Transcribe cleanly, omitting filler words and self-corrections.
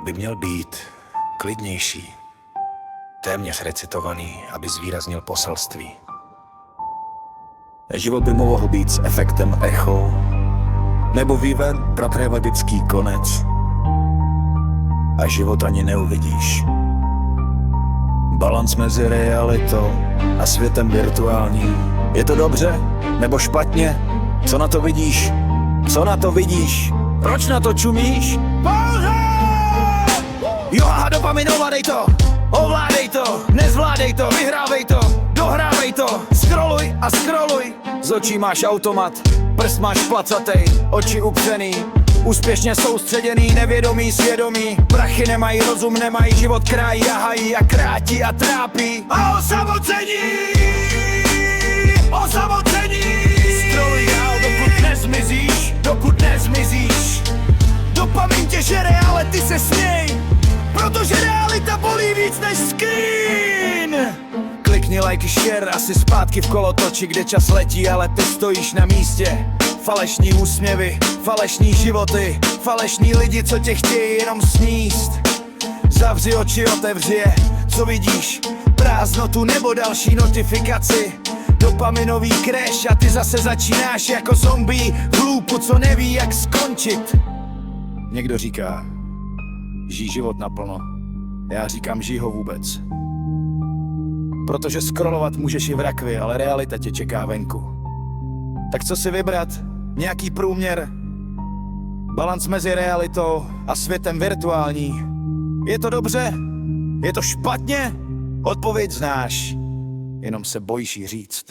by měl být klidnější, téměř recitovaný, aby zvýraznil poselství. Život by mohl být s efektem echo, nebo výven prapravadický konec. A život ani neuvidíš. Balans mezi realitou a světem virtuálním. Je to dobře nebo špatně? Co na to vidíš? Co na to vidíš? Proč na to čumíš? Jo a dopamin, ovládej to, ovládej to, nezvládej to, vyhrávej to, dohrávej to, scrolluj a scrolluj. Z očí máš automat, prst máš placatej, oči upřený, úspěšně soustředěný, nevědomý, svědomí. Prachy nemají rozum, nemají život, krájí, jahají a krátí a trápí. A osamocení, osamocení. Scrolluj dál, dokud nezmizíš. Dopamin tě žere, ale ty se směj, protože realita bolí víc než screen. Klikni like, share, asi zpátky v kolotoči, kde čas letí, ale ty stojíš na místě. Falešní úsměvy, falešní životy, falešní lidi, co tě chtějí jenom sníst. Zavři oči, otevři je, co vidíš? Prázdnotu nebo další notifikaci? Dopaminový crash a ty zase začínáš jako zombie v loopu, co neví jak skončit. Někdo říká, žij život naplno. Já říkám, žij ho vůbec. Protože scrollovat můžeš i v rakvi, ale realita tě čeká venku. Tak co si vybrat? Nějaký průměr? Balans mezi realitou a světem virtuální. Je to dobře? Je to špatně? Odpověď znáš, jenom se bojíš jí říct.